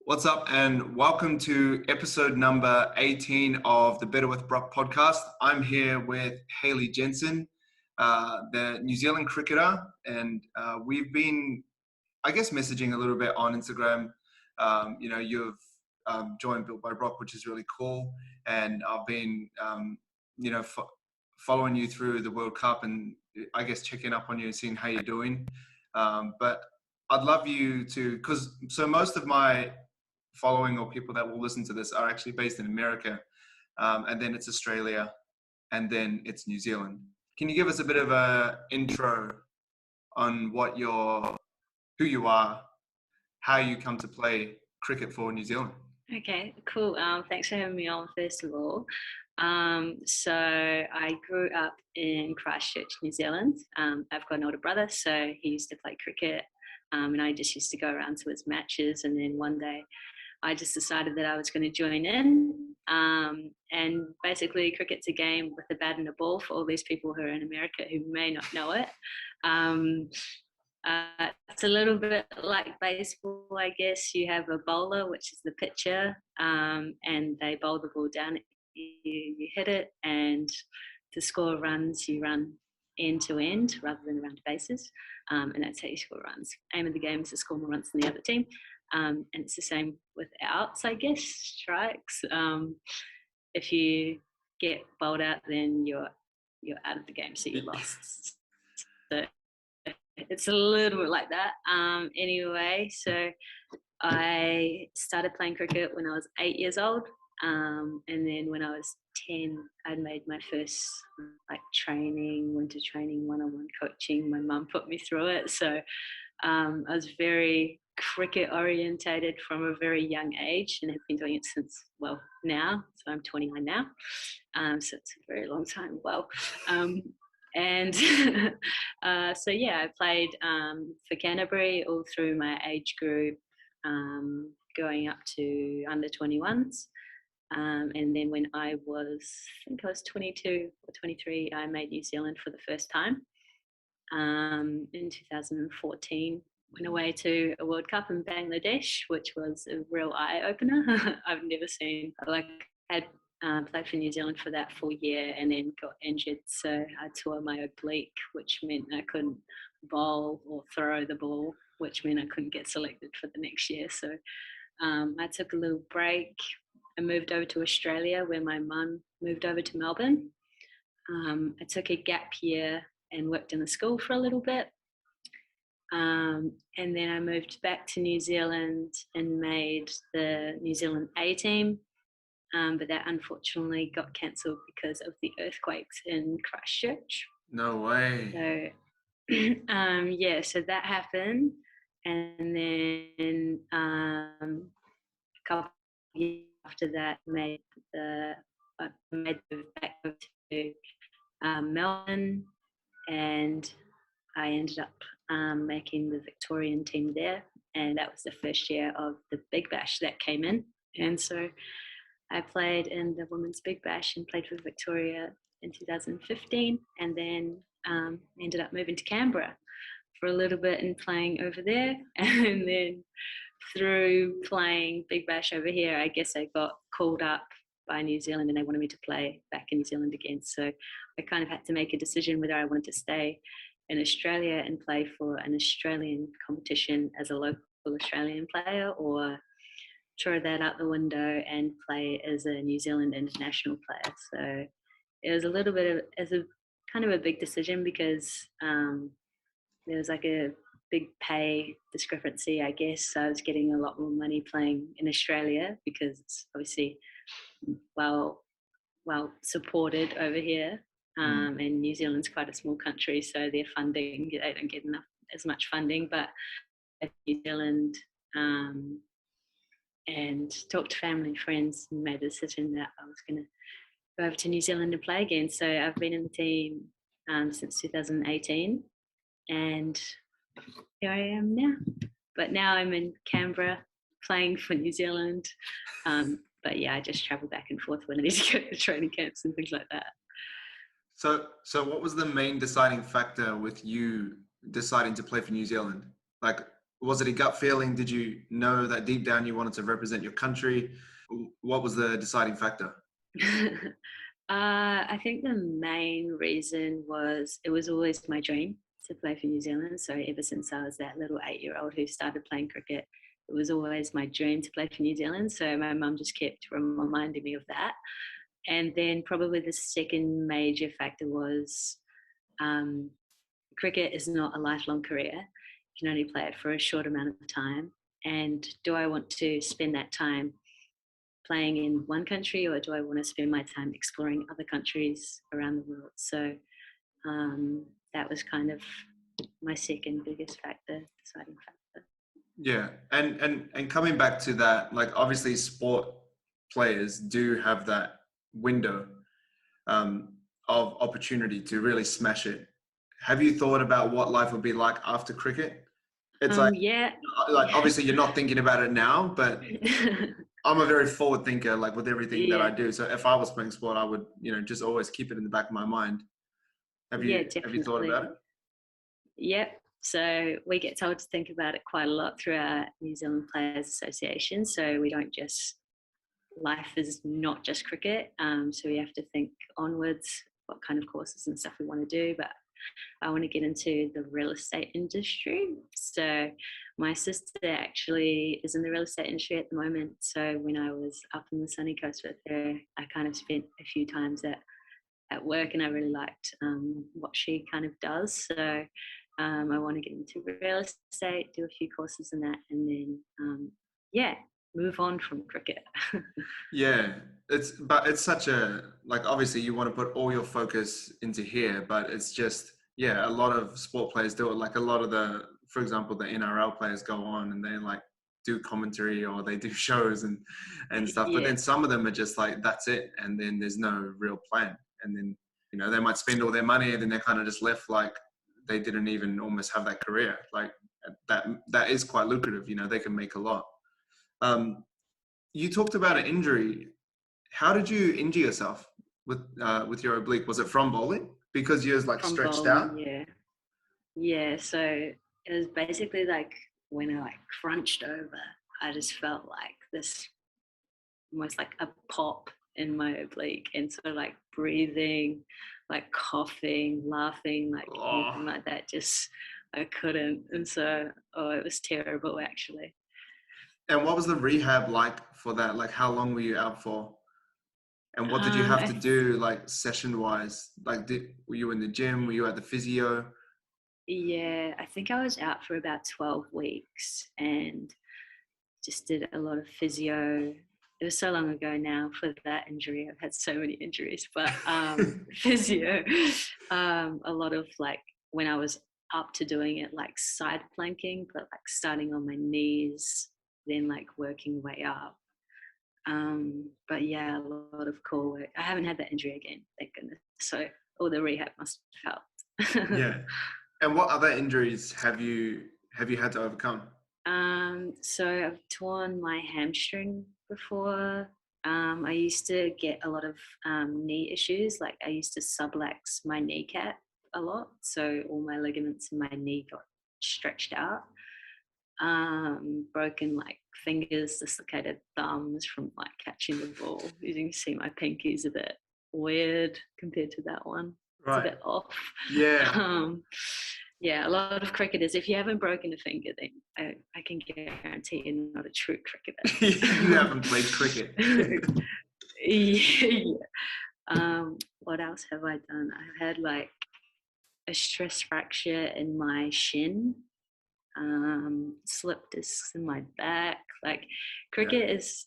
What's up, and welcome to episode number 18 of the Better with Brock podcast. I'm here with Hayley Jensen, the New Zealand cricketer, and we've been, messaging a little bit on Instagram. You've joined Built by Brock, which is really cool, and I've been, following you through the World Cup and checking up on you and seeing how you're doing. But I'd love you to, so most of my following or people that will listen to this are actually based in America, and then it's Australia, and then it's New Zealand. Can you give us a bit of a intro on who you are, how you come to play cricket for New Zealand? Okay, cool. Thanks for having me on, first of all. So I grew up in Christchurch, New Zealand. I've got an older brother, so he used to play cricket, and I just used to go around to his matches. And then one day I just decided that I was going to join in. And basically, cricket's a game with a bat and a ball for all these people who are in America who may not know it. It's a little bit like baseball, I guess. You have a bowler, which is the pitcher, and they bowl the ball down. You hit it, and to score runs, you run end to end rather than around bases, and that's how you score runs. Aim of the game is to score more runs than the other team, and it's the same with outs, I guess, strikes. If you get bowled out, then you're out of the game, so you lost. So it's a little bit like that. Anyway, so I started playing cricket when I was 8 years old. And then when I was 10, I'd made my first winter training, one-on-one coaching. My mum put me through it. So I was very cricket orientated from a very young age and have been doing it since, now. So I'm 29 now. So it's a very long time. And I played for Canterbury all through my age group, going up to under 21s. And then when I think I was 22 or 23, I made New Zealand for the first time. In 2014, went away to a World Cup in Bangladesh, which was a real eye-opener. I've never seen, played for New Zealand for that full year and then got injured. So I tore my oblique, which meant I couldn't bowl or throw the ball, which meant I couldn't get selected for the next year. So I took a little break. I moved over to Australia, where my mum moved over to Melbourne. I took a gap year and worked in the school for a little bit. And then I moved back to New Zealand and made the New Zealand A team. But that unfortunately got cancelled because of the earthquakes in Christchurch. No way. So, so that happened. And then a couple of years after that, made the back to Melbourne, and I ended up making the Victorian team there, and that was the first year of the Big Bash that came in. And so I played in the Women's Big Bash and played for Victoria in 2015, and then ended up moving to Canberra for a little bit and playing over there. And then through playing Big Bash over here, I guess I got called up by New Zealand and they wanted me to play back in New Zealand again. So I kind of had to make a decision whether I wanted to stay in Australia and play for an Australian competition as a local Australian player, or throw that out the window and play as a New Zealand international player. So it was a little bit of a big decision, because there was like a big pay discrepancy, I guess. So I was getting a lot more money playing in Australia because it's obviously well supported over here. And New Zealand's quite a small country, so their funding, they don't get as much funding. But at New Zealand, and talked to family and friends and made the decision that I was going to go over to New Zealand and play again. So I've been in the team since 2018, and here I am now. But now I'm in Canberra playing for New Zealand. But yeah, I just travel back and forth when I need to go to training camps and things like that. So what was the main deciding factor with you deciding to play for New Zealand? Like, Was it a gut feeling? Did you know that deep down you wanted to represent your country? What was the deciding factor? I think the main reason was it was always my dream to play for New Zealand. So ever since I was that little 8-year-old who started playing cricket, it was always my dream to play for New Zealand. So my mum just kept reminding me of that. And then probably the second major factor was um, cricket is not a lifelong career. You can only play it for a short amount of time. And do I want to spend that time playing in one country, or do I want to spend my time exploring other countries around the world? So that was kind of my second biggest factor, deciding factor. Yeah, and coming back to that, like obviously sport players do have that window um, of opportunity to really smash it. Have you thought about what life would be like after cricket? It's Yeah. like obviously you're not thinking about it now, but I'm a very forward thinker, like with everything that I Yeah. do. So if I was playing sport, I would, just always keep it in the back of my mind. Have Yeah, you thought about definitely. it? Yep. So we get told to think about it quite a lot through our New Zealand Players Association. So we don't just, life is not just cricket. So we have to think onwards what kind of courses and stuff we want to do. But I want to get into the real estate industry. So my sister actually is in the real estate industry at the moment. So when I was up in the sunny coast with her, I kind of spent a few times at work, and I really liked what she kind of does. So I want to get into real estate, do a few courses in that, and then move on from cricket. Yeah, but it's such a, like obviously you want to put all your focus into here, but it's just, yeah, a lot of sport players do it. Like a lot of for example, the NRL players go on and they like do commentary or they do shows and stuff. But Yeah, then some of them are just like that's it, and then there's no real plan. And then they might spend all their money and then they're kind of just left like they didn't even almost have that career. Like that is quite lucrative. They can make a lot. You talked about an injury. How did you injure yourself with your oblique? Was it from bowling? Because you're like from stretched bowling. out? Yeah, yeah. So it was basically like when I like crunched over, I just felt like this almost like a pop in my oblique, and sort of like breathing, like coughing, laughing, like Oh. anything like that. Just I couldn't, and so it was terrible actually. And what was the rehab like for that? Like how long were you out for? And what did you have I to do like session wise? Like were you in the gym? Were you at the physio? Yeah, I think I was out for about 12 weeks and just did a lot of physio. It was so long ago now for that injury. I've had so many injuries, but physio, a lot of like when I was up to doing it, like side planking, but like starting on my knees, then like working way up. But yeah, a lot of core work. I haven't had that injury again, thank goodness. So all the rehab must have helped. Yeah. And what other injuries have you had to overcome? So I've torn my hamstring before. I used to get a lot of knee issues. Like I used to sublux my kneecap a lot, so all my ligaments in my knee got stretched out. Broken like fingers, dislocated thumbs from like catching the ball. You can see my pinky's a bit weird compared to that one. It's a Right. bit off. Yeah. Um, yeah, a lot of cricketers, if you haven't broken a finger, then I can guarantee you're not a true You cricketer. haven't played cricket. Yeah. What else have I done? I've had like a stress fracture in my shin, slip discs in my back. Like Yeah. cricket is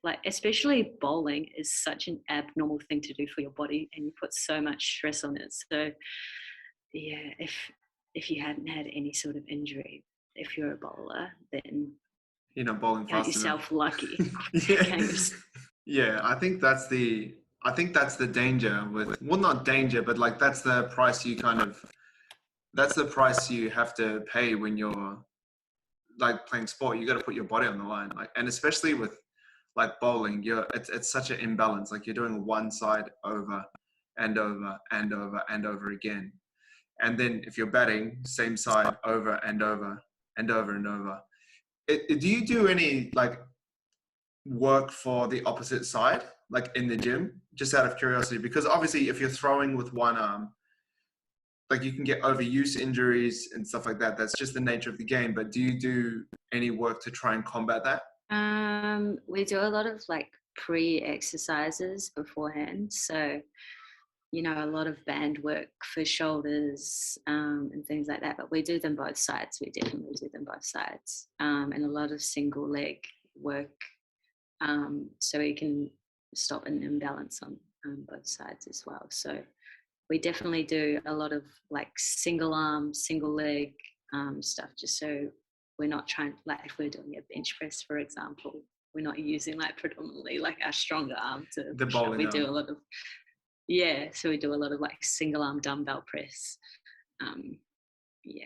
like, especially bowling is such an abnormal thing to do for your body, and you put so much stress on it. So yeah, if you hadn't had any sort of injury, if you're a bowler, then You're not bowling count fast enough. yourself lucky. Yeah. Yeah, I think that's the danger with, well, not danger, but like that's the price you have to pay when you're like playing sport. You got to put your body on the line, like, and especially with like bowling, it's such an imbalance. Like you're doing one side over and over and over and over again, and then if you're batting, same side over and over. and over and over. Do you do any like work for the opposite side, like in the gym, just out of curiosity? Because obviously if you're throwing with one arm, like you can get overuse injuries and stuff like that. That's just the nature of the game. But do you do any work to try and combat that? We do a lot of like pre-exercises beforehand. So, you know, a lot of band work for shoulders and things like that. But we do them both sides. We definitely do them both sides. And a lot of single leg work, so we can stop an imbalance on both sides as well. So we definitely do a lot of like single arm, single leg stuff, just so we're not trying, like if we're doing a bench press, for example, we're not using like predominantly like our stronger arm to The push up. bowling We arm. do a lot of, so we do a lot of like single arm dumbbell press. Yeah.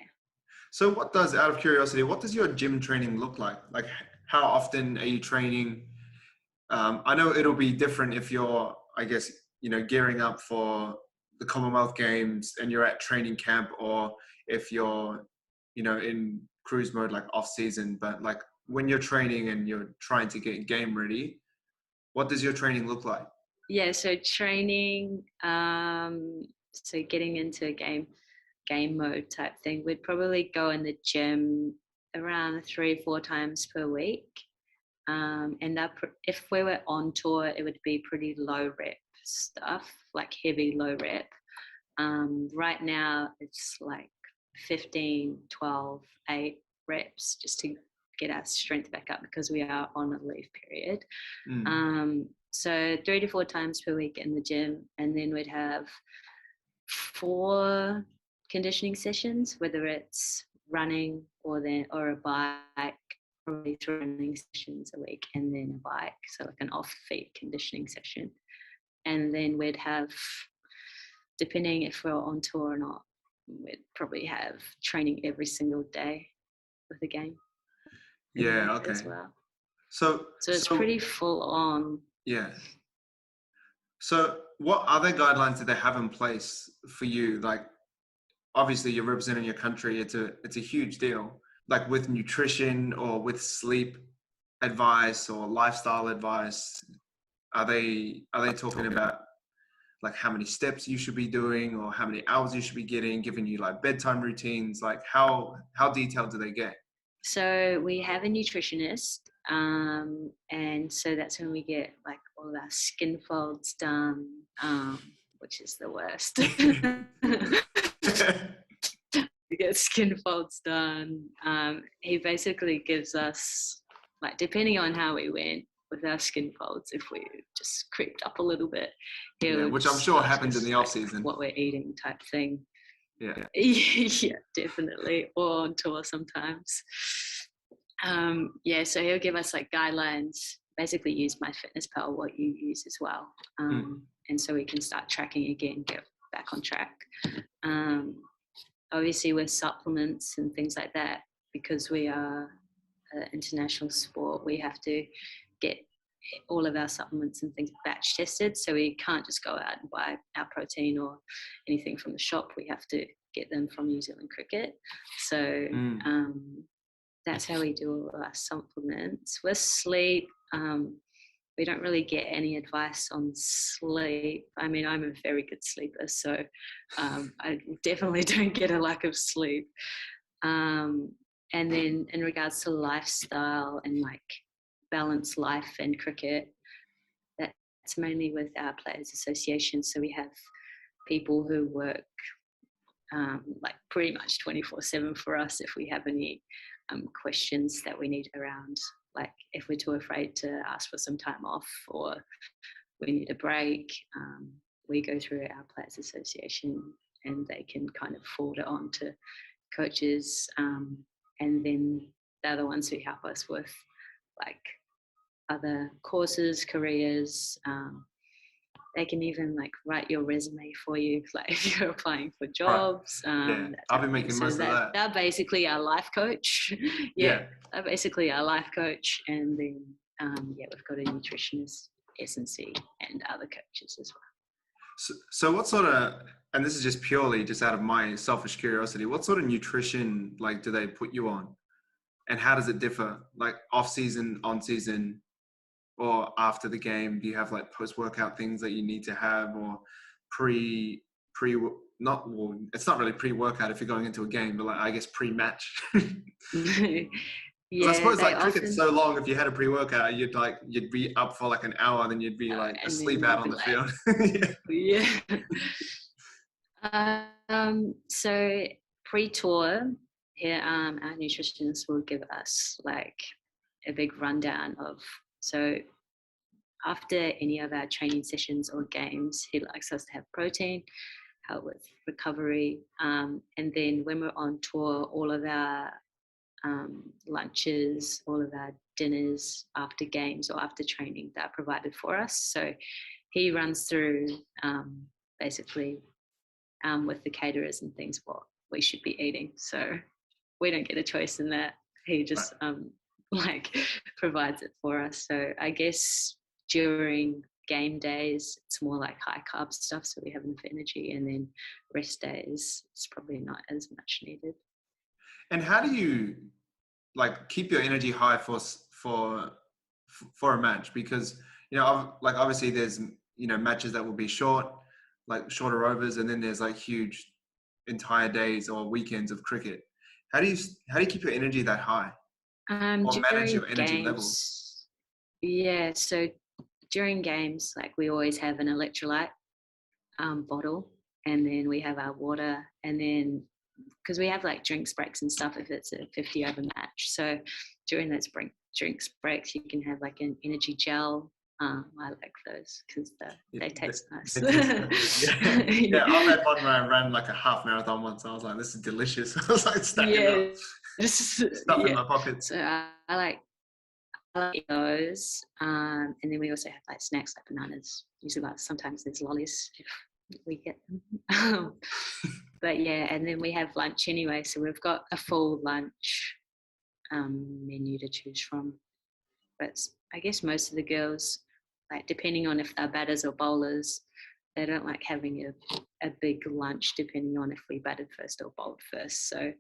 So what does, out of curiosity, what does your gym training look like? Like how often are you training? I know it'll be different if you're, I guess, you know, gearing up for the Commonwealth Games and you're at training camp, or if you're, you know, in cruise mode, like off season. But like when you're training and you're trying to get game ready, what does your training look like? Yeah, so training, so getting into a game mode type thing, we'd probably go in the gym around 3-4 times per week. And that, if we were on tour, it would be pretty low rep stuff, like heavy low rep. Right now it's like 15, 12, 8 reps just to get our strength back up because we are on a leave period. So 3 to 4 times per week in the gym, and then we'd have 4 conditioning sessions, whether it's running or a bike, probably 3 running sessions a week, and then a bike, so like an off-feet conditioning session. And then we'd have, depending if we're on tour or not, we'd probably have training every single day with a game. Yeah, okay. As well. So it's pretty full on. Yeah. So what other guidelines do they have in place for you? Like, obviously you're representing your country. It's a huge deal. Like with nutrition or with sleep advice or lifestyle advice, are they talking about like how many steps you should be doing or how many hours you should be getting, giving you like bedtime routines? Like how detailed do they get? So we have a nutritionist, and so that's when we get like all our skin folds done, which is the worst. We get skin folds done. He basically gives us, like, depending on how we went with our skin folds, if we just creeped up a little bit, which I'm sure happens in the off season. What we're eating type thing. Yeah. Yeah, definitely. Or on tour sometimes. So he'll give us like guidelines, basically use MyFitnessPal, what you use as well. And so we can start tracking again, get back on track. Obviously with supplements and things like that, because we are an international sport, we have to get all of our supplements and things batch tested, so we can't just go out and buy our protein or anything from the shop. We have to get them from New Zealand Cricket. So that's how we do all our supplements. With sleep, we don't really get any advice on sleep. I mean, I'm a very good sleeper, so I definitely don't get a lack of sleep. And then in regards to lifestyle and like balanced life and cricket, that's mainly with our Players Association. So we have people who work like pretty much 24/7 for us if we have any questions that we need around, like if we're too afraid to ask for some time off or we need a break, we go through our Players Association and they can kind of forward it on to coaches, and then they're the ones who help us with like other courses, careers. They can even like write your resume for you, like if you're applying for jobs. Yeah, I've been making most of that. They're basically our life coach. They're basically our life coach. And then we've got a nutritionist, S&C, and other coaches as well. So what sort of, and this is just purely just out of my selfish curiosity, what sort of nutrition like do they put you on? And how does it differ? Like off season, on season, or after the game? Do you have like post-workout things that you need to have, or pre pre not well, it's not really pre-workout if you're going into a game, but like I guess pre-match. Because I Yeah, suppose they like cricket's often, so long. If you had a pre-workout, you'd be up for like an hour, then you'd be like and asleep then out you'll on be the like, field. yeah. So pre-tour, here, our nutritionist will give us like a big rundown of, so after any of our training sessions or games, he likes us to have protein, help with recovery. And then when we're on tour, all of our lunches, all of our dinners after games or after training that are provided for us. So he runs through basically with the caterers and things what we should be eating. So we don't get a choice in that. He Right. just like provides it for us. So I guess during game days, it's more like high carb stuff, so we have enough energy, and then rest days, it's probably not as much needed. And how do you like keep your energy high for a match? Because like obviously there's matches that will be short, like shorter overs, and then there's like huge entire days or weekends of cricket. How do you keep your energy that high, or manage During your energy levels? games, yeah, so during games, like we always have an electrolyte bottle, and then we have our water, and then because we have like drinks breaks and stuff if it's a 50 over match. So during those drinks breaks, you can have like an energy gel. I like those because Yeah, they taste nice. they taste so good. Yeah, yeah. I've had one where I ran like a half marathon once. I was like, this is delicious. I was like stacking Yeah, up just stuff in yeah. my pockets. So I like those, and then we also have like snacks like bananas. Usually, like sometimes there's lollies if we get them. But yeah, and then we have lunch anyway, so we've got a full lunch menu to choose from. But I guess most of the girls, like depending on if they're batters or bowlers, they don't like having a big lunch depending on if we batted first or bowled first. So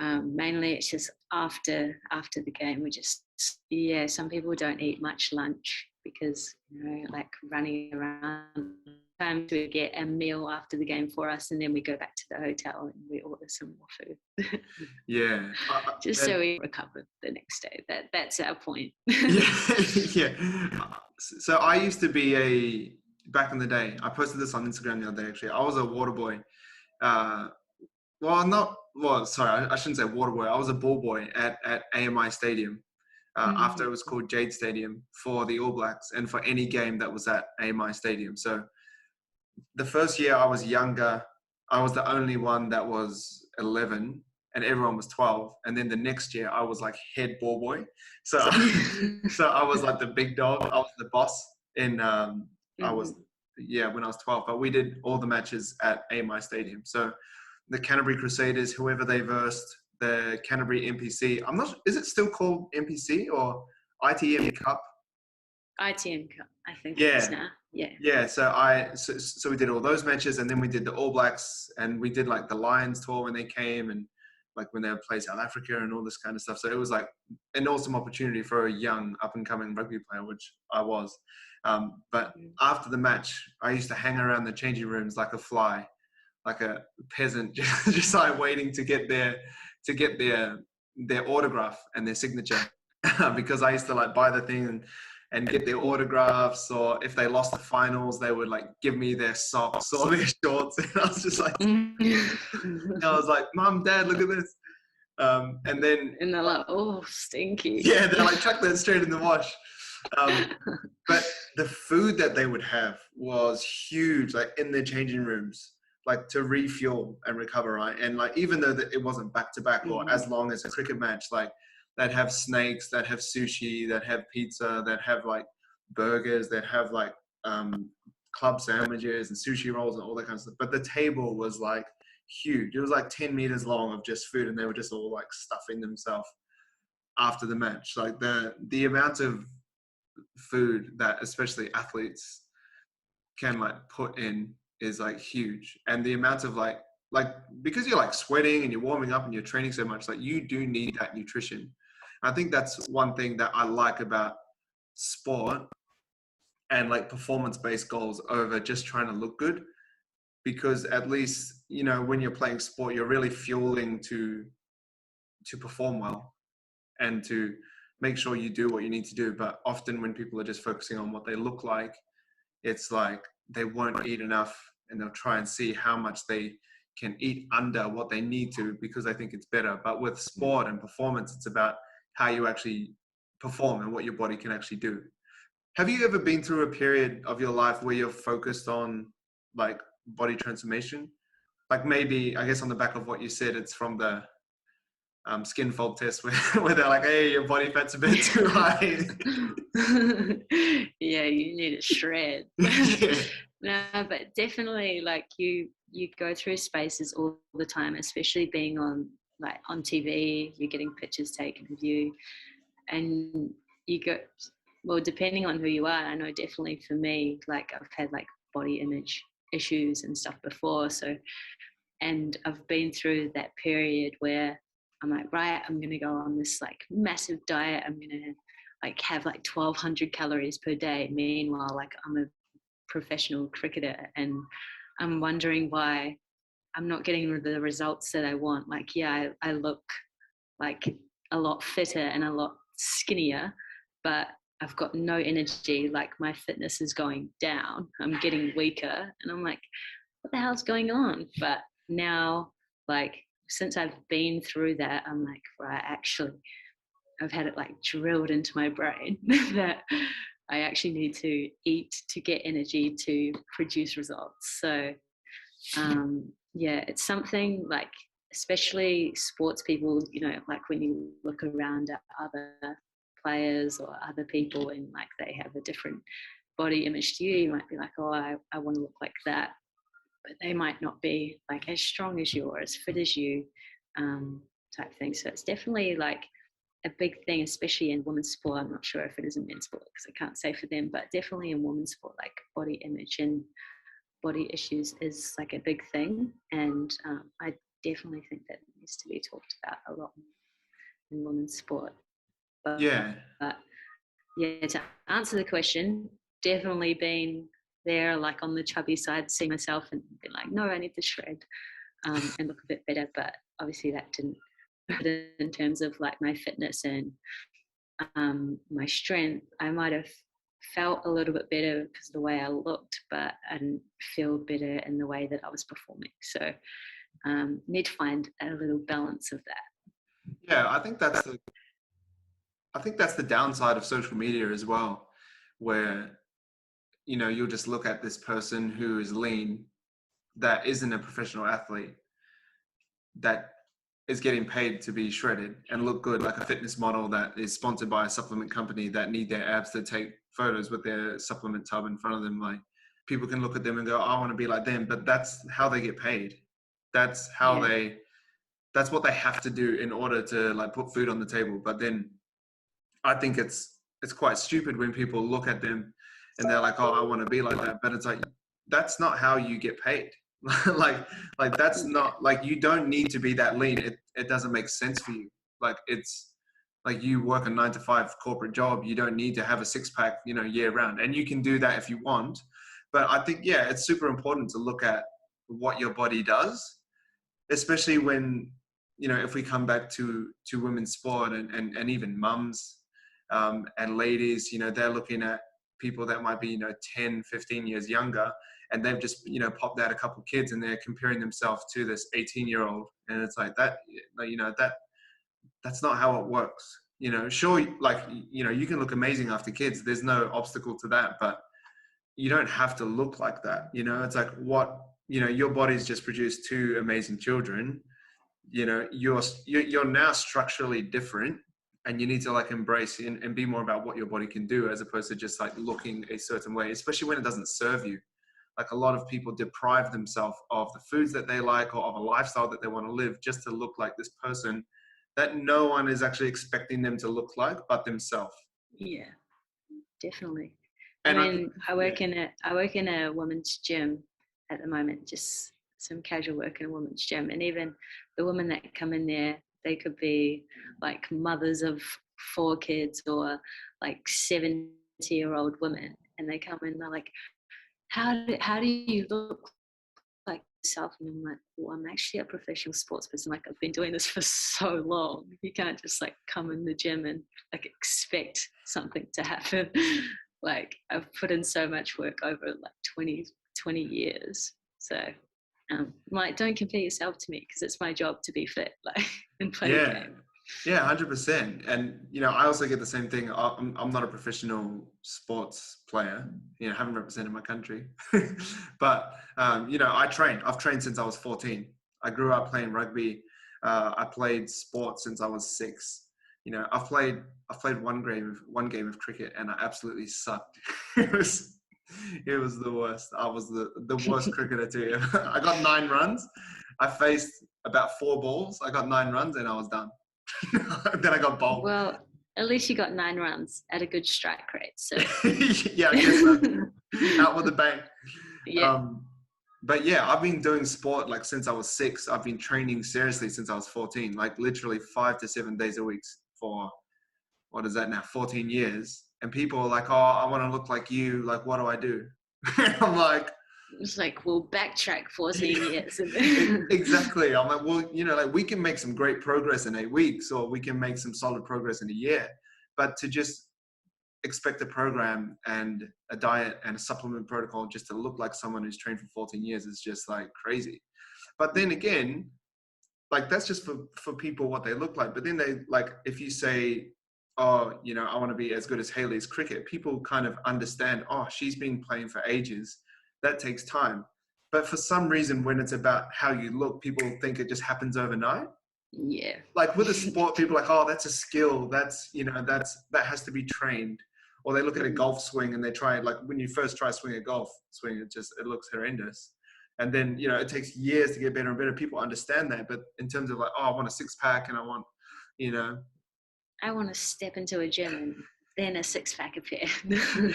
mainly it's just after the game. We just, yeah, some people don't eat much lunch because like running around. Sometimes we get a meal after the game for us, and then we go back to the hotel and we order some more food. Yeah, Just so we recover the next day. That's our point. yeah, yeah. So I used to be back in the day. I posted this on Instagram the other day. Actually, I was a water boy. Uh, sorry, I shouldn't say water boy. I was a ball boy at AMI Stadium after it was called Jade Stadium for the All Blacks and for any game that was at AMI Stadium. So the first year I was younger, I was the only one that was 11 and everyone was 12. And then the next year I was like head ball boy. So, so I was like the big dog. I was the boss I was, yeah, when I was 12, but we did all the matches at AMI Stadium. So the Canterbury Crusaders, whoever they versed, the Canterbury NPC, is it still called NPC or ITM Cup? ITM Cup, I think it is Yeah. now. Yeah. Yeah, so we did all those matches, and then we did the All Blacks, and we did like the Lions tour when they came, and like when they would play South Africa and all this kind of stuff. So it was like an awesome opportunity for a young up and coming rugby player, which I was. But after the match, I used to hang around the changing rooms like a fly, like a peasant, just like waiting to get their autograph and their signature, because I used to like buy the thing and get their autographs, or if they lost the finals, they would like give me their socks or their shorts, and I was just like, I was like, Mom, Dad, look at this. And then and they're like, oh, stinky. yeah, they're like, chuck that straight in the wash. But the food that they would have was huge, like in their changing rooms, like to refuel and recover, right? And like even though it wasn't back to back or as long as a cricket match, like they'd have snakes, they'd have sushi, they'd have pizza, they'd have like burgers, they'd have like club sandwiches and sushi rolls and all that kind of stuff. But the table was like huge. It was like 10 meters long of just food, and they were just all like stuffing themselves after the match. Like the amount of food that especially athletes can like put in is like huge, and the amount of like like, because you're like sweating and you're warming up and you're training so much, like you do need that nutrition. I think that's one thing that I like about sport and like performance-based goals over just trying to look good, because at least, you know, when you're playing sport, you're really fueling to perform well and to make sure you do what you need to do. But often when people are just focusing on what they look like, it's like they won't eat enough, and they'll try and see how much they can eat under what they need to because they think it's better. But with sport and performance, it's about how you actually perform and what your body can actually do. Have you ever been through a period of your life where you're focused on like body transformation? Like maybe, I guess on the back of what you said, it's from the skin fold test where, where they're like, hey, your body fat's a bit too high. Yeah, you need a shred. Yeah. No, but definitely like you go through spaces all the time, especially being on TV, you're getting pictures taken of you, and you go, well, depending on who you are. I know definitely for me, like I've had like body image issues and stuff before, so, and I've been through that period where I'm like, right, I'm gonna go on this like massive diet, I'm gonna like have like 1,200 calories per day. Meanwhile, like I'm a professional cricketer, and I'm wondering why I'm not getting the results that I want. Like, yeah, I look like a lot fitter and a lot skinnier, but I've got no energy. Like my fitness is going down. I'm getting weaker, and I'm like, what the hell's going on? But now, like since I've been through that, I'm like, right, actually, I've had it like drilled into my brain that I actually need to eat to get energy to produce results. So yeah, it's something like, especially sports people, you know, like when you look around at other players or other people and like they have a different body image to you, you might be like, oh, I want to look like that. But they might not be like as strong as you or as fit as you, type thing. So it's definitely like a big thing, especially in women's sport. I'm not sure if it is in men's sport because I can't say for them, but definitely in women's sport, like body image and body issues is like a big thing. And I definitely think that needs to be talked about a lot in women's sport. But, Yeah. but yeah, to answer the question, definitely been there, like on the chubby side, see myself and be like, no, I need to shred and look a bit better. But obviously that didn't in terms of like my fitness and my strength. I might have felt a little bit better because of the way I looked, but I didn't feel better in the way that I was performing. So need to find a little balance of that. Yeah, I think that's the downside of social media as well, where, you know, you'll just look at this person who is lean, that isn't a professional athlete, that is getting paid to be shredded and look good, like a fitness model that is sponsored by a supplement company that need their abs to take photos with their supplement tub in front of them. Like people can look at them and go, I want to be like them, but that's how they get paid. That's how Yeah. that's what they have to do in order to like put food on the table. But then I think it's quite stupid when people look at them and they're like, oh, I want to be like that. But it's like, that's not how you get paid. like that's not, like, you don't need to be that lean. It doesn't make sense for you. Like it's like you work a 9 to 5 corporate job. You don't need to have a six pack, you know, year round, and you can do that if you want. But I think, yeah, it's super important to look at what your body does, especially when, you know, if we come back to women's sport and even mums, and ladies, you know, they're looking at people that might be, you know, 10, 15 years younger, and they've just, you know, popped out a couple kids and they're comparing themselves to this 18-year-old. And it's like that, you know, that's not how it works. You know, sure, like, you know, you can look amazing after kids. There's no obstacle to that, but you don't have to look like that. You know, it's like, what, you know, your body's just produced 2 amazing children. You know, you're now structurally different, and you need to like embrace and be more about what your body can do, as opposed to just like looking a certain way, especially when it doesn't serve you. Like a lot of people deprive themselves of the foods that they like or of a lifestyle that they want to live just to look like this person that no one is actually expecting them to look like but themselves. Yeah, definitely. I And I think, mean, I yeah, work in a women's gym at the moment, just some casual work in a women's gym, and even the women that come in there, they could be like mothers of 4 kids or like 70-year-old women, and they come in, they're like, how do you look like yourself? And I'm like, well, I'm actually a professional sports person. Like, I've been doing this for so long. You can't just like come in the gym and like expect something to happen. Like, I've put in so much work over like 20 years. So like, don't compare yourself to me, because it's my job to be fit, like, and play the Yeah. game. Yeah, 100%. And, I also get the same thing. I'm not a professional sports player, I haven't represented my country, but, I train. I've trained since I was 14. I grew up playing rugby. I played sports since I was 6. I've played one game of cricket, and I absolutely sucked. It was the worst. I was the worst cricketer too. I got 9 runs. I faced about 4 balls. I got 9 runs and I was done. Then I got bowled. Well, at least you got 9 runs at a good strike rate. So yeah, I guess so. Out with a bang. yeah. But yeah, I've been doing sport like since I was 6. I've been training seriously since I was 14, like literally 5 to 7 days a week for, what is that now, 14 years. And people are like, oh, I want to look like you. Like, what do I do? I'm like, It's like, we'll backtrack 14 years. exactly. I'm like, well, like we can make some great progress in 8 weeks, or we can make some solid progress in a year. But to just expect a program and a diet and a supplement protocol just to look like someone who's trained for 14 years is just like crazy. But then again, like that's just for people what they look like. But then they, like, if you say, oh, I want to be as good as Hayley's cricket, people kind of understand, oh, she's been playing for ages. That takes time. But for some reason, when it's about how you look, people think it just happens overnight. Yeah. Like with a sport, people are like, oh, that's a skill. That's, that has to be trained. Or they look at a golf swing and they try, like when you first try swing a golf swing, it looks horrendous. And then, it takes years to get better and better. People understand that. But in terms of like, oh, I want a 6-pack and I want, I want to step into a gym and then a 6-pack appear.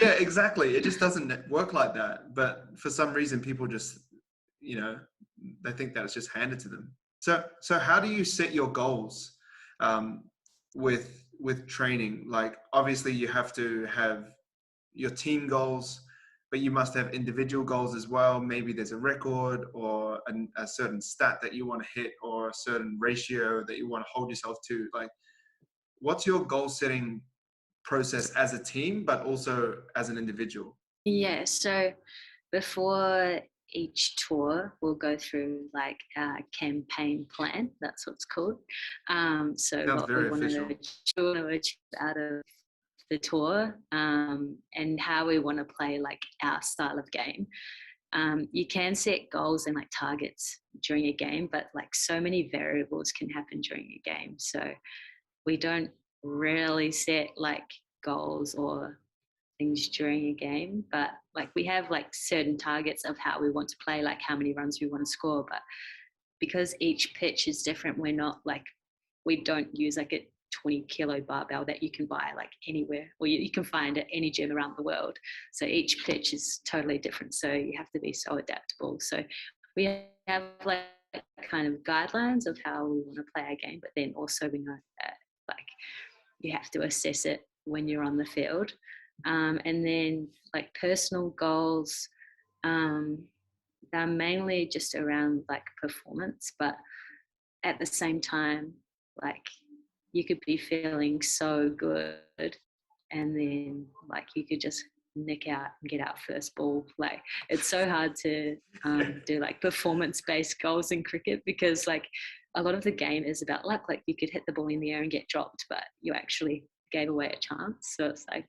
yeah, exactly. It just doesn't work like that. But for some reason, people just, they think that it's just handed to them. So how do you set your goals with training? Like, obviously, you have to have your team goals, but you must have individual goals as well. Maybe there's a record or a certain stat that you want to hit, or a certain ratio that you want to hold yourself to. Like, what's your goal setting process as a team, but also as an individual? Yeah, so before each tour, we'll go through like a campaign plan. That's what it's called. So Sounds what we very want official. to achieve out of the tour, and how we want to play like our style of game. You can set goals and like targets during a game, but like so many variables can happen during a game. So we don't really set like goals or things during a game, but like we have like certain targets of how we want to play, like how many runs we want to score. But because each pitch is different, we don't use like a 20-kilo barbell that you can buy like anywhere, or you can find at any gym around the world. So each pitch is totally different, so you have to be so adaptable. So we have like kind of guidelines of how we want to play our game, but then also we know that like you have to assess it when you're on the field. And then like personal goals, they're mainly just around like performance, but at the same time, like you could be feeling so good and then like you could just nick out and get out first ball. Like it's so hard to do like performance based goals in cricket, because like a lot of the game is about luck. Like you could hit the ball in the air and get dropped, but you actually gave away a chance. So it's like,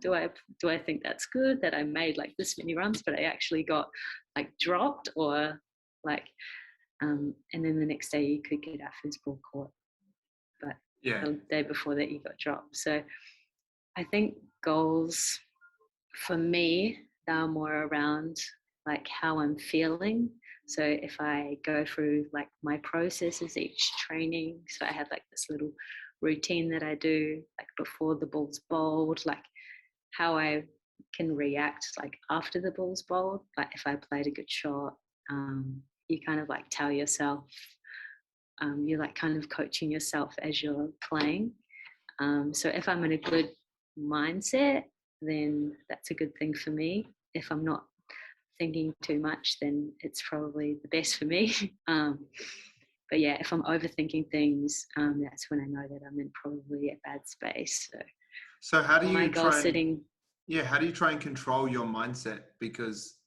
do I think that's good that I made like this many runs, but I actually got like dropped, or like and then the next day you could get our first ball caught, but Yeah. the day before that you got dropped. So I think goals for me, they're more around like how I'm feeling. So if I go through like my processes each training, so I have like this little routine that I do like before the ball's bowled, like how I can react like after the ball's bowled, like if I played a good shot, you kind of like tell yourself, you're like kind of coaching yourself as you're playing. So if I'm in a good mindset, then that's a good thing for me. If I'm not thinking too much, then it's probably the best for me. But yeah, if I'm overthinking things, that's when I know that I'm in probably a bad space. So how do My you goal try and setting, how do you try and control your mindset? Because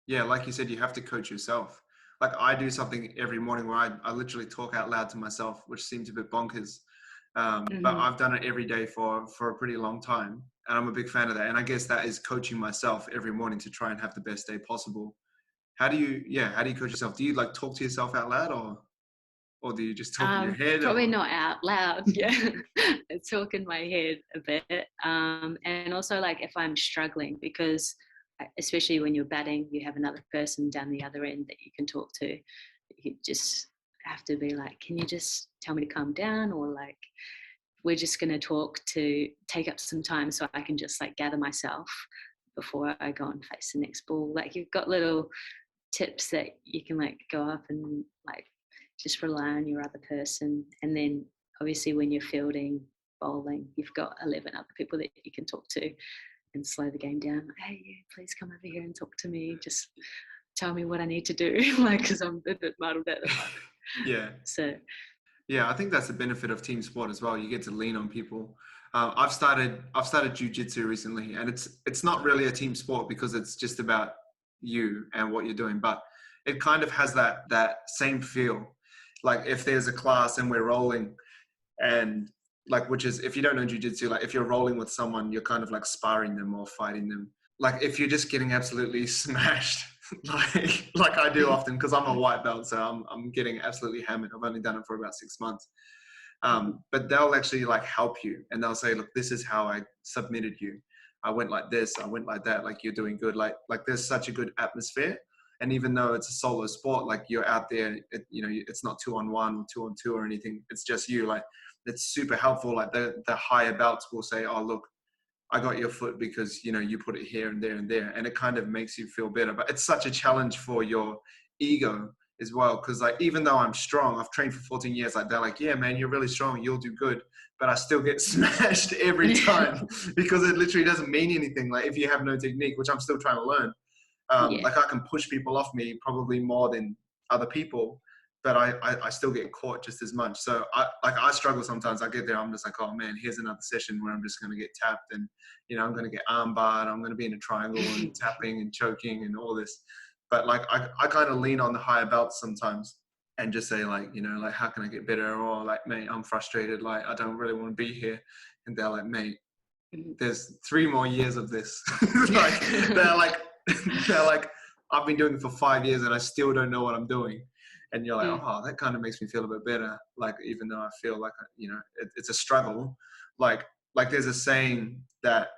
like you said, you have to coach yourself. Like I do something every morning where I literally talk out loud to myself, which seems a bit bonkers. But mhm. I've done it every day for a pretty long time. And I'm a big fan of that. And I guess that is coaching myself every morning to try and have the best day possible. How do you coach yourself? Do you like talk to yourself out loud, or do you just talk in your head, Probably or? not out loud. Yeah, I talk in my head a bit, and also like if I'm struggling, because especially when you're batting, you have another person down the other end that you can talk to. You just have to be like, can you just tell me to calm down, or like we're just going to talk to take up some time so I can just like gather myself before I go and face the next ball. Like you've got little tips that you can like go up and like just rely on your other person. And then obviously when you're fielding, bowling, you've got 11 other people that you can talk to and slow the game down. Like, hey, yeah, please come over here and talk to me. Just tell me what I need to do. Like, because I'm a bit muddled at the moment. Yeah. So Yeah, I think that's the benefit of team sport as well. You get to lean on people. I've started jujitsu recently, and it's not really a team sport because it's just about you and what you're doing, but it kind of has that same feel. Like if there's a class and we're rolling, and like, which is, if you don't know jujitsu, like if you're rolling with someone, you're kind of like sparring them or fighting them. Like if you're just getting absolutely smashed, like I do often, because I'm a white belt, so I'm getting absolutely hammered. I've only done it for about 6 months. But they'll actually like help you, and they'll say, look, this is how I submitted you. I went like this, I went like that, like you're doing good. Like there's such a good atmosphere. And even though it's a solo sport, like you're out there, it's not 2-on-1 or 2-on-2 or anything. It's just you. Like it's super helpful. Like the higher belts will say, oh, look, I got your foot because, you put it here and there and there. And it kind of makes you feel better. But it's such a challenge for your ego as well. Because like, even though I'm strong, I've trained for 14 years. Like they're like, yeah, man, you're really strong. You'll do good. But I still get smashed every time because it literally doesn't mean anything. Like if you have no technique, which I'm still trying to learn, yeah. like I can push people off me probably more than other people, but I still get caught just as much. So I struggle sometimes. I get there, I'm just like, oh man, here's another session where I'm just going to get tapped, and I'm going to get arm barred. I'm going to be in a triangle and tapping and choking and all this. But like I kind of lean on the higher belts sometimes and just say like, like how can I get better? Or like, mate, I'm frustrated. Like I don't really want to be here. And they're like, mate, there's 3 more years of this. Like they're like, they're like, I've been doing it for 5 years and I still don't know what I'm doing. And you're like, oh, that kind of makes me feel a bit better. Like, even though I feel like, it's a struggle. Like there's a saying that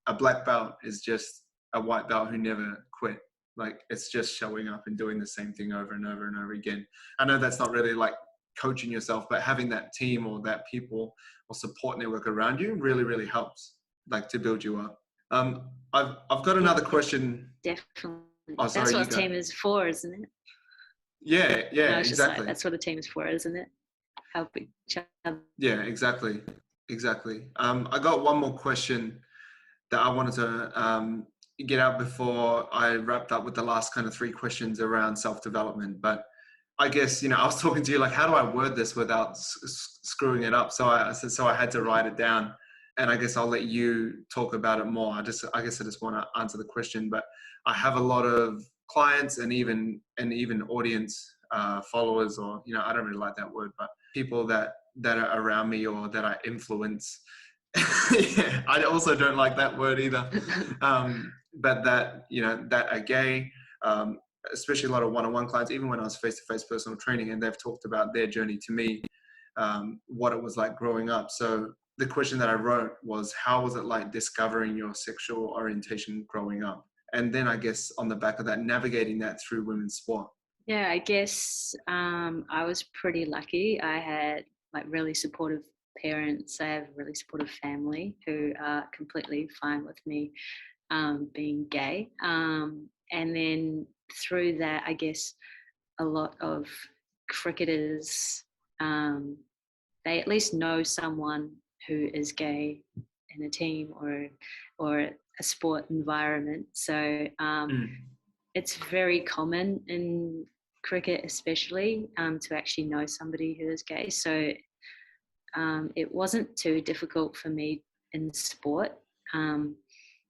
a black belt is just a white belt who never quit. Like it's just showing up and doing the same thing over and over and over again. I know that's not really like coaching yourself, but having that team or that people or support network around you really, really helps, like to build you up. I've got Yeah, another question. definitely. Oh, That's sorry, you what a go. team is for, isn't it? Yeah, I was just like, exactly. that's what a team is for, isn't it? Help each other. Yeah, exactly. I got one more question that I wanted to get out before I wrapped up with the last kind of 3 questions around self-development. But I guess, I was talking to you like, how do I word this without screwing it up? So I had to write it down, and I guess I'll let you talk about it more. I guess I just want to answer the question, but I have a lot of clients and even audience followers, or, I don't really like that word, but people that are around me or that I influence. Yeah, I also don't like that word either. But that, that are gay, especially a lot of one-on-one clients, even when I was face-to-face personal training, and they've talked about their journey to me, what it was like growing up. So the question that I wrote was, how was it like discovering your sexual orientation growing up? And then I guess on the back of that, navigating that through women's sport. Yeah, I guess I was pretty lucky. I had like really supportive parents. I have a really supportive family who are completely fine with me being gay. And then through that, I guess a lot of cricketers, they at least know someone who is gay in a team or a sport environment. So it's very common in cricket, especially, to actually know somebody who is gay. So it wasn't too difficult for me in sport.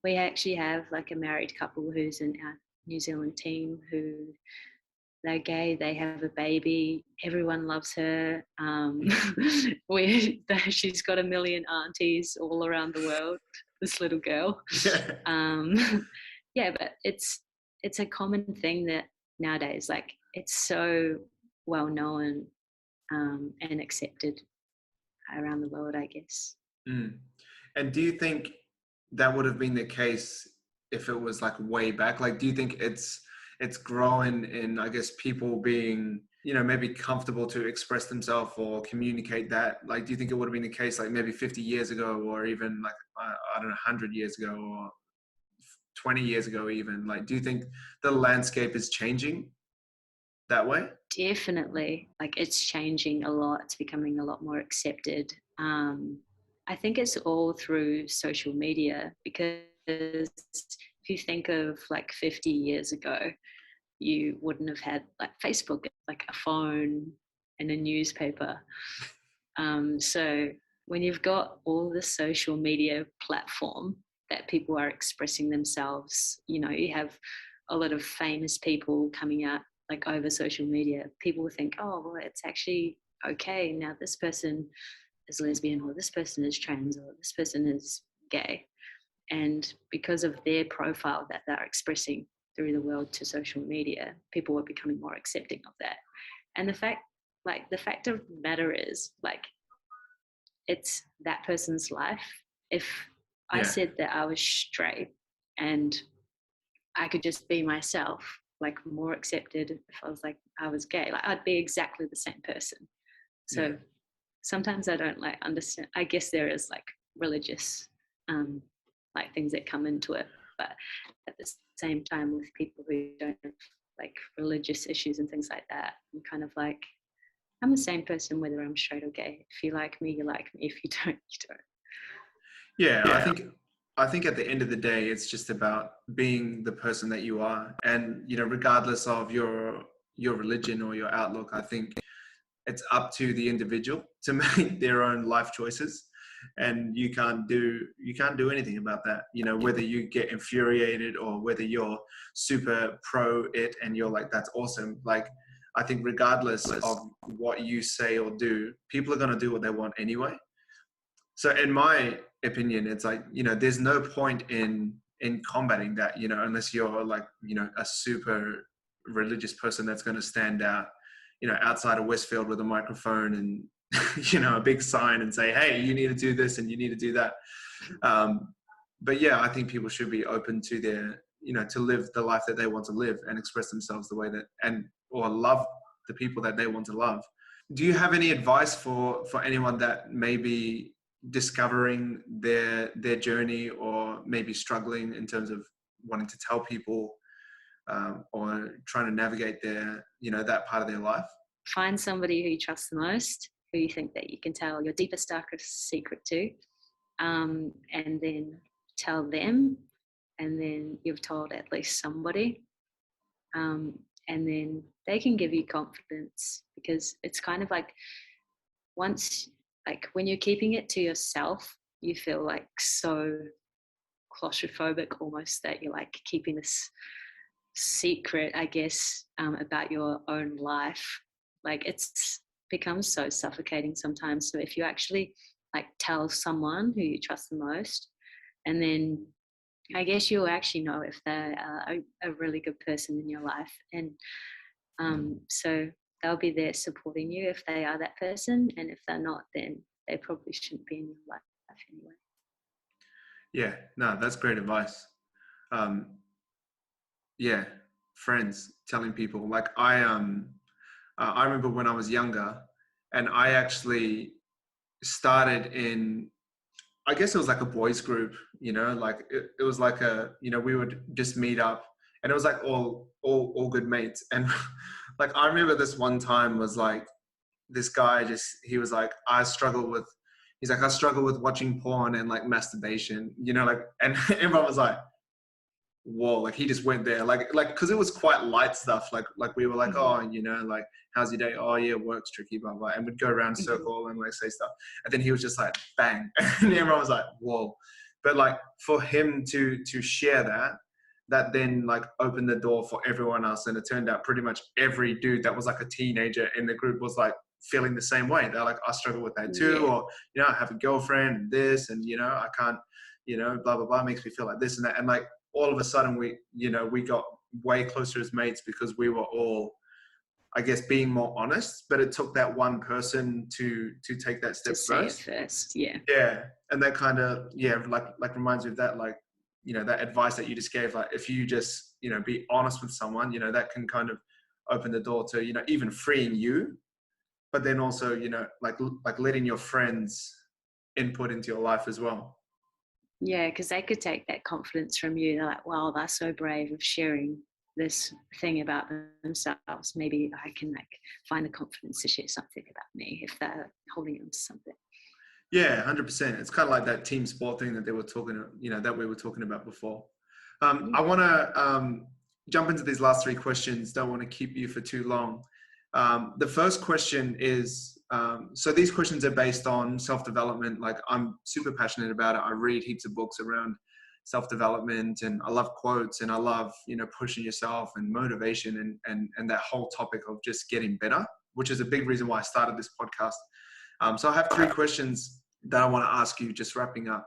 We actually have like a married couple who's in our New Zealand team who they're gay, they have a baby, everyone loves her. She's got a million aunties all around the world, this little girl. Yeah, but it's a common thing that nowadays, like, it's so well known and accepted around the world, I guess. And do you think that would have been the case if it was like way back? Like, do you think it's growing in, I guess, people being, maybe comfortable to express themselves or communicate that? Like, do you think it would have been the case like maybe 50 years ago, or even like, I don't know, 100 years ago, or 20 years ago even? Like, do you think the landscape is changing that way? Definitely. Like, it's changing a lot. It's becoming a lot more accepted. I think it's all through social media, because if you think of like 50 years ago, you wouldn't have had like Facebook, like a phone and a newspaper. So when you've got all the social media platform that people are expressing themselves, you have a lot of famous people coming out like over social media. People will think, oh, well, it's actually okay now, this person is lesbian, or this person is trans, or this person is gay. And because of their profile that they're expressing through the world to social media, people are becoming more accepting of that. And the fact of the matter is, like, it's that person's life. If I said that I was straight and I could just be myself, like, more accepted. If I was like I was gay, like, I'd be exactly the same person. So sometimes I don't like understand. I guess there is like religious like things that come into it, but at the same time, with people who don't have like religious issues and things like that, I'm kind of like, I'm the same person whether I'm straight or gay. If you like me, you like me. If you don't, you don't. Yeah, I think at the end of the day, it's just about being the person that you are. And, regardless of your religion or your outlook, I think it's up to the individual to make their own life choices. And you can't do anything about that. Whether you get infuriated or whether you're super pro it and you're like, that's awesome. Like, I think regardless of what you say or do, people are going to do what they want anyway. So in my opinion, it's like, there's no point in combating that, unless you're like, a super religious person that's going to stand out, outside of Westfield with a microphone and, a big sign and say, hey, you need to do this and you need to do that. But yeah, I think people should be open to their, to live the life that they want to live and express themselves the way that, or love the people that they want to love. Do you have any advice for anyone that may be discovering their journey, or maybe struggling in terms of wanting to tell people, or trying to navigate their, that part of their life? Find somebody who you trust the most, who you think that you can tell your deepest, darkest secret to, and then tell them, and then you've told at least somebody, and then they can give you confidence, because it's kind of like, once, like, when you're keeping it to yourself, you feel like so claustrophobic almost, that you're like keeping this secret, I guess, about your own life. Like, it's becomes so suffocating sometimes. So if you actually like tell someone who you trust the most, and then I guess you'll actually know if they're a really good person in your life. And so they'll be there supporting you if they are that person. And if they're not, then they probably shouldn't be in your life anyway. Yeah, no, that's great advice. Yeah, friends, telling people. Like, I remember when I was younger, and I actually started in, I guess it was like a boys group, like it was like we would just meet up, and it was like all good mates. And like, I remember this one time was like, this guy he was like, he's like, I struggle with watching porn and like masturbation, you know, like, and everyone was like, whoa, like he just went there, like, cause it was quite light stuff. Like we were like, oh, you know, like, how's your day? Oh yeah, work's tricky, blah, blah. And we'd go around circle and like say stuff. And then he was just like, bang. And everyone was like, whoa. But like for him to share that then like opened the door for everyone else. And it turned out pretty much every dude that was like a teenager in the group was like feeling the same way. They're like, I struggle with that too. Or, you know, I have a girlfriend and this, and, you know, I can't, you know, blah, blah, blah, makes me feel like this and that. And like, all of a sudden we got way closer as mates because we were all, I guess, being more honest. But it took that one person to take that step first. Yeah. And that kind of, like reminds me of that, like, you know, that advice that you just gave, like, if you just, you know, be honest with someone, you know, that can kind of open the door to, you know, even freeing you, but then also, you know, like letting your friends input into your life as well. Yeah, because they could take that confidence from you. They're like, wow, they're so brave of sharing this thing about themselves. Maybe I can like find the confidence to share something about me if they're holding on to something. Yeah, 100%. It's kind of like that team sport thing that they were talking, you know, that we were talking about before. I want to jump into these last three questions. Don't want to keep you for too long. The first question is, so these questions are based on self-development. Like, I'm super passionate about it. I read heaps of books around self-development, and I love quotes, and I love, you know, pushing yourself and motivation and that whole topic of just getting better, which is a big reason why I started this podcast. So I have three questions that I want to ask you, just wrapping up.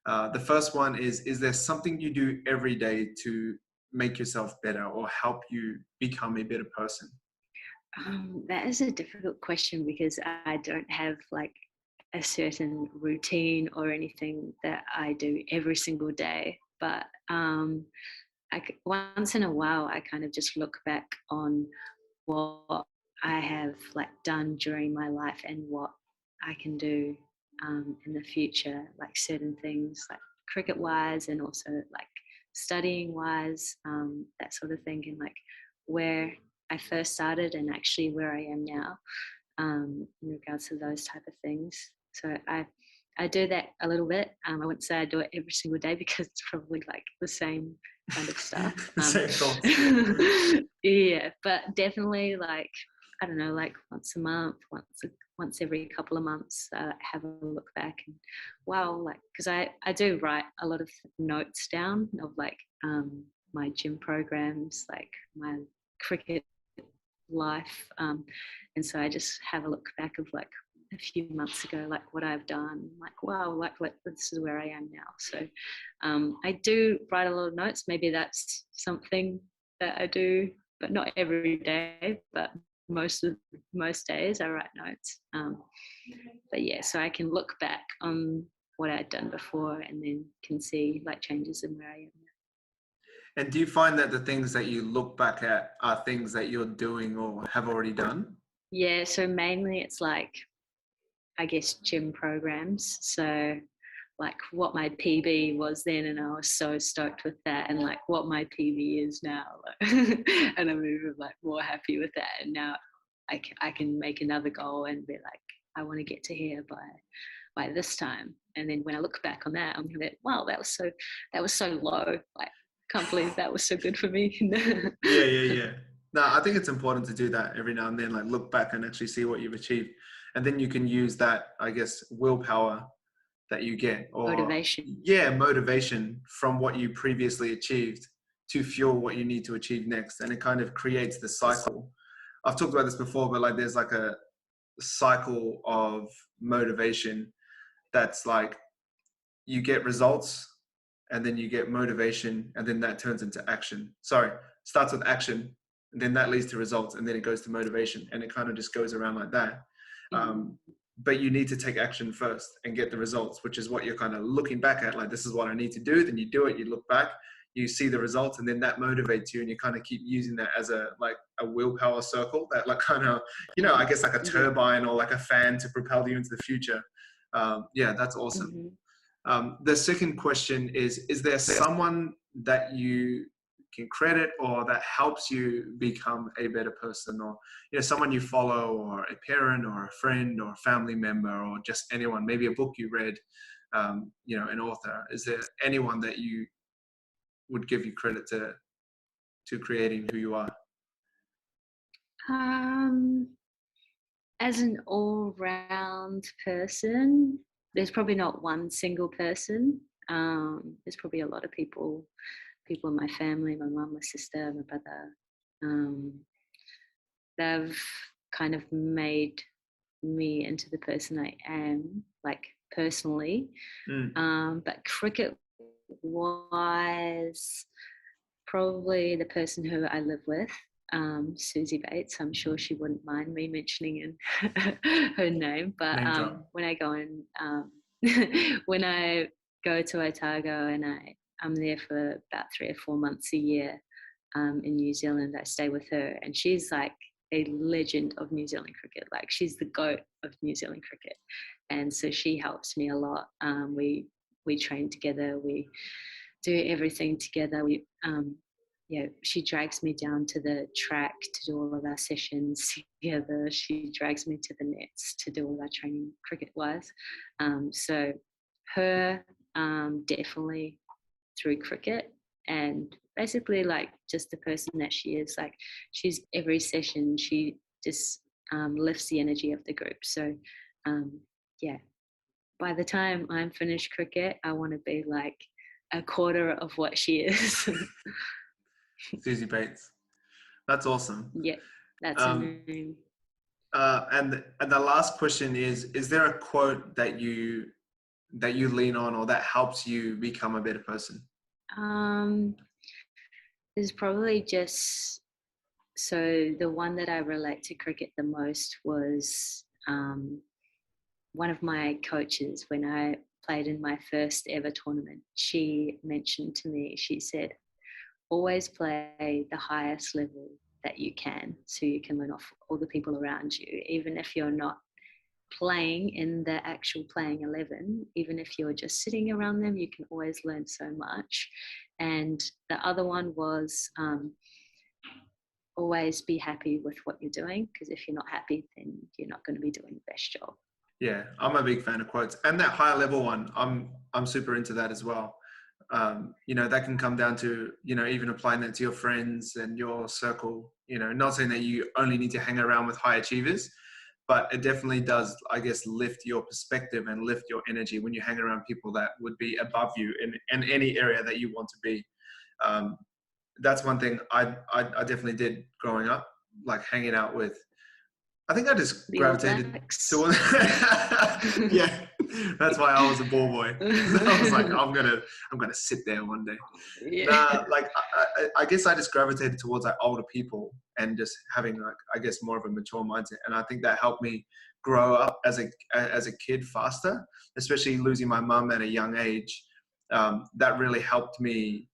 The first one is there something you do every day to make yourself better or help you become a better person? That is a difficult question because I don't have like a certain routine or anything that I do every single day. But once in a while, I kind of just look back on what I have like done during my life and what I can do in the future, like certain things like cricket wise and also like studying wise, that sort of thing, and like where I first started and actually where I am now, in regards to those type of things. So I do that a little bit. I wouldn't say I do it every single day because it's probably like the same kind of stuff. Same thoughts. Yeah, but definitely like, I don't know, like once a month, once every couple of months, have a look back and wow, like, because I do write a lot of notes down of like my gym programs, like my cricket life, and so I just have a look back of like a few months ago, like what I've done, like wow, like this is where I am now. So I do write a lot of notes. Maybe that's something that I do, but not every day, but most days I write notes. But yeah, so I can look back on what I'd done before and then can see like changes in where I am now. And do you find that the things that you look back at are things that you're doing or have already done? Yeah, so mainly it's like, I guess, gym programs. So like what my PB was then, and I was so stoked with that, and like what my PB is now, like, and I'm even like more happy with that. And now I can make another goal and be like, I want to get to here by this time. And then when I look back on that, I'm like, wow, that was so low. Like, can't believe that was so good for me. Yeah. No, I think it's important to do that every now and then, like look back and actually see what you've achieved. And then you can use that, I guess, willpower that you get, or motivation from what you previously achieved to fuel what you need to achieve next. And it kind of creates the cycle. I've talked about this before, but like there's like a cycle of motivation that's like you get results and then you get motivation and then that turns into action. Sorry, starts with action and then that leads to results and then it goes to motivation and it kind of just goes around like that. But you need to take action first and get the results, which is what you're kind of looking back at. Like, this is what I need to do. Then you do it, you look back, you see the results, and then that motivates you and you kind of keep using that as a willpower circle that like kind of, you know, I guess like a turbine or like a fan to propel you into the future. Yeah, that's awesome. The second question is there someone that you can credit or that helps you become a better person, or someone you follow, or a parent or a friend or a family member, or just anyone, maybe a book you read, an author? Is there anyone that you would give you credit to creating who you are? As an all-round person, there's probably not one single person. There's probably a lot of people in my family, my mum, my sister, my brother. They've kind of made me into the person I am, like personally. But cricket wise, probably the person who I live with, Susie Bates. I'm sure she wouldn't mind me mentioning her name. But when I go in, when I go to Otago and I'm there for about 3 or 4 months a year in New Zealand, I stay with her, and she's like a legend of New Zealand cricket. Like, she's the GOAT of New Zealand cricket, and so she helps me a lot. We train together, we do everything together. She drags me down to the track to do all of our sessions together. She drags me to the nets to do all our training cricket-wise. So her, definitely through cricket, and basically like just the person that she is. Like, she's every session, she just lifts the energy of the group. So by the time I'm finished cricket, I want to be like a quarter of what she is. Susie Bates. That's awesome. Yeah, that's her name. And the last question is there a quote that you lean on, or that helps you become a better person? There's probably just, so the one that I relate to cricket the most was one of my coaches when I played in my first ever tournament. She mentioned to me, she said, always play the highest level that you can, so you can learn off all the people around you. Even if you're not playing in the actual playing 11, even if you're just sitting around them, you can always learn so much. And the other one was always be happy with what you're doing, because if you're not happy, then you're not going to be doing the best job. Yeah, I'm a big fan of quotes, and that higher level one, I'm super into that as well. That can come down to, even applying that to your friends and your circle, not saying that you only need to hang around with high achievers, but it definitely does, I guess, lift your perspective and lift your energy when you hang around people that would be above you in any area that you want to be. That's one thing I definitely did growing up, like hanging out with, I think I just gravitated towards. Yeah, that's why I was a ball boy. I was like, I'm gonna sit there one day. Yeah. I guess I just gravitated towards like older people and just having like, I guess, more of a mature mindset, and I think that helped me grow up as a kid faster, especially losing my mum at a young age. That really helped me,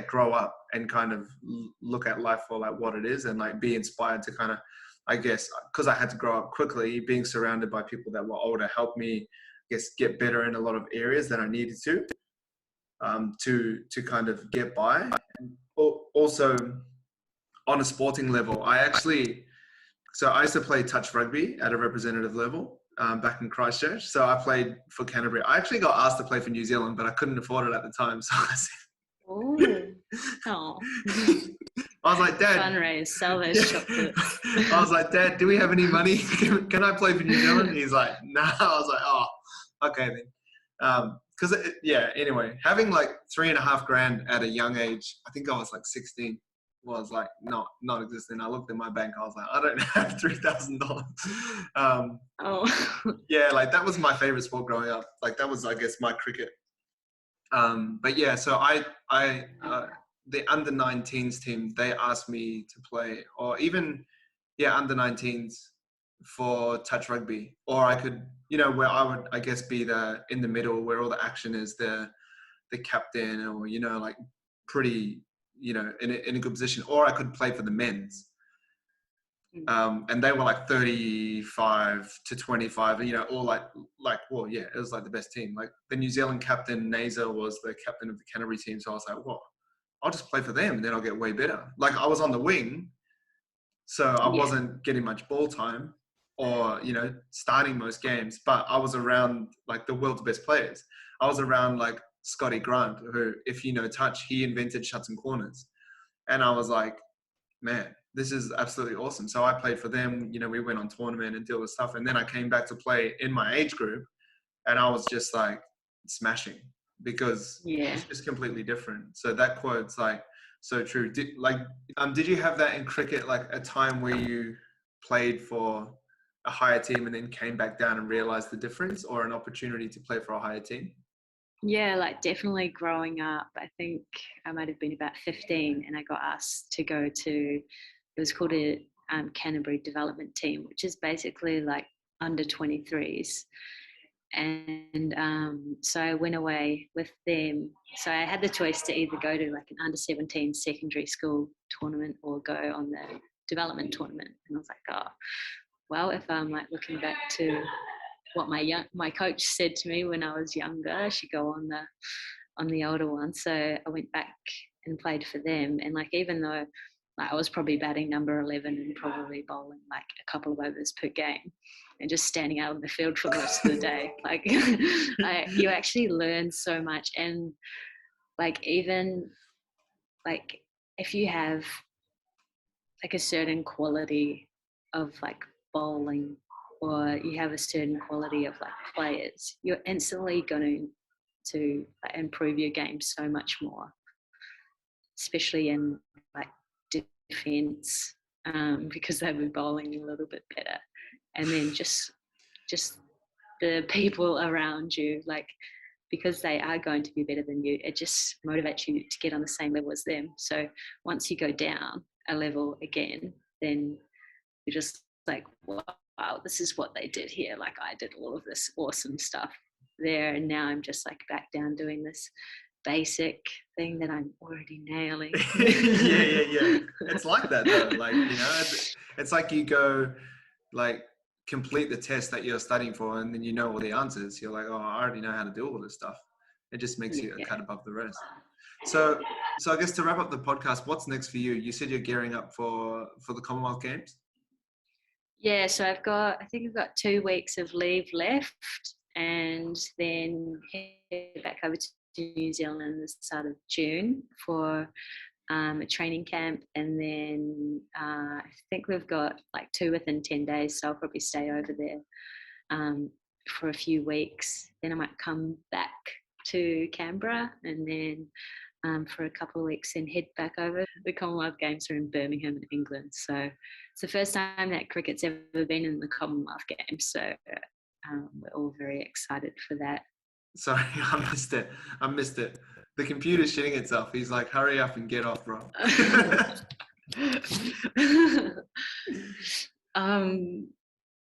grow up and kind of look at life for like what it is, and like be inspired to kind of, I guess, because I had to grow up quickly, being surrounded by people that were older helped me, I guess, get better in a lot of areas that I needed to kind of get by. And also on a sporting level, I used to play touch rugby at a representative level back in Christchurch. So I played for Canterbury. I actually got asked to play for New Zealand, but I couldn't afford it at the time. So I said, oh. I was like, Dad. Fundraise, sell those chocolates. I was like, Dad, do we have any money? Can I play for New Zealand? He's like, no. Nah. I was like, oh, okay then. Because anyway, having like $3,500 at a young age, I think I was like 16, was like not existing. I looked at my bank. I was like, I don't have $3,000. Yeah, like that was my favorite sport growing up. Like that was, I guess, my cricket. But yeah, so I the under 19s team, they asked me to play, or even under 19s for touch rugby, or I could, where I would, I guess, be in the middle where all the action is, the captain, or like pretty, in a good position, or I could play for the men's. And they were like 35 to 25, all like, well, yeah, it was like the best team. Like the New Zealand captain, Naser, was the captain of the Canterbury team. So I was like, what? I'll just play for them and then I'll get way better. Like I was on the wing, so I wasn't getting much ball time or, you know, starting most games, but I was around like the world's best players. I was around like Scotty Grant, who, if you know touch, he invented shuts and corners. And I was like, man, this is absolutely awesome. So I played for them, you know, we went on tournament and deal with stuff. And then I came back to play in my age group and I was just like smashing because it's just completely different. So that quote's like so true. Did you have that in cricket, like a time where you played for a higher team and then came back down and realized the difference, or an opportunity to play for a higher team? Yeah, like definitely growing up. I think I might have been about 15 and I got asked to go to, it was called a Canterbury development team, which is basically like under 23s. And so I went away with them. So I had the choice to either go to like an under 17 secondary school tournament or go on the development tournament. And I was like, oh, well, if I'm like looking back to what my coach said to me when I was younger, I should go on the older one. So I went back and played for them. And like, even though like I was probably batting number 11 and probably bowling like a couple of overs per game and just standing out on the field for the rest of the day, like you actually learn so much. And like, even like if you have like a certain quality of like bowling, or you have a certain quality of like players, you're instantly going to like, improve your game so much more, especially in like defense, because they'll be bowling a little bit better. And then just the people around you, like, because they are going to be better than you, it just motivates you to get on the same level as them. So once you go down a level again, then you're just like, wow, this is what they did here. Like, I did all of this awesome stuff there, and now I'm just like back down doing this basic thing that I'm already nailing. yeah. It's like that though. Like, you know, it's like you go like complete the test that you're studying for and then you know all the answers. You're like, oh, I already know how to do all this stuff. It just makes you a cut above the rest. So I guess to wrap up the podcast, what's next for you? You said you're gearing up for the Commonwealth Games. Yeah, so I think I've got 2 weeks of leave left, and then head back over to New Zealand at the start of June for a training camp. And then I think we've got like 2 within 10 days, so I'll probably stay over there for a few weeks. Then I might come back to Canberra, and then for a couple of weeks and head back over. The Commonwealth Games are in Birmingham, England. So it's the first time that cricket's ever been in the Commonwealth Games. So we're all very excited for that. Sorry, I missed it. The computer's shitting itself. He's like, hurry up and get off, bro.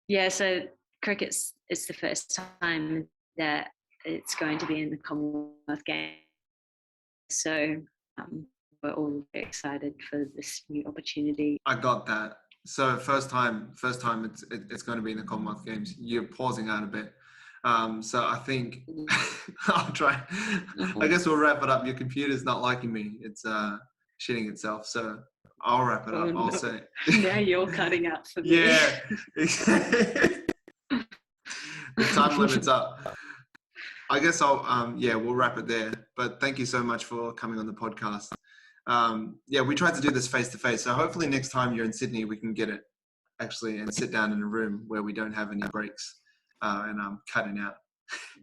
Yeah, so cricket's it's the first time that it's going to be in the Commonwealth Games. So we're all very excited for this new opportunity. I got that. So first time it's going to be in the Commonwealth Games. You're pausing out a bit. So I think I'll try. I guess we'll wrap it up. Your computer's not liking me. It's shitting itself. So I'll wrap it up. I'll say. Now you're cutting out for me. Yeah. The time limit's up. I guess we'll wrap it there. But thank you so much for coming on the podcast. We tried to do this face to face. So hopefully next time you're in Sydney, we can get it actually and sit down in a room where we don't have any breaks and I'm cutting out.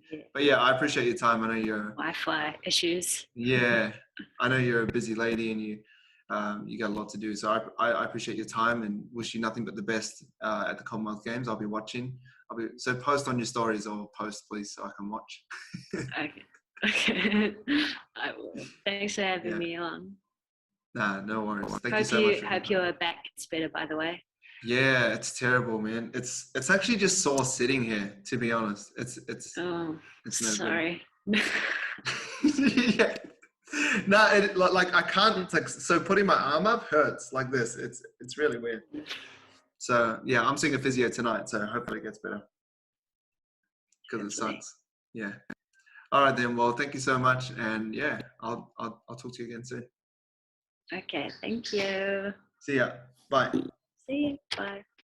Yeah. But yeah, I appreciate your time. I know you're Wi-Fi issues. Yeah, I know you're a busy lady and you got a lot to do. So I appreciate your time and wish you nothing but the best at the Commonwealth Games. I'll be watching. So post on your stories or post please so I can watch. Okay. I will. Thanks for having me on. Nah, no worries. Thank you so much. Hope your back gets better, by the way. Yeah, it's terrible, man. It's actually just sore sitting here, to be honest. It's no sorry. Yeah. No, like I can't. It's like, so putting my arm up hurts like this. It's really weird. So yeah, I'm seeing a physio tonight, so hopefully it gets better. Because it sucks. Yeah. All right then. Well, thank you so much, and yeah, I'll talk to you again soon. Okay, thank you. See ya. Bye. See you. Bye.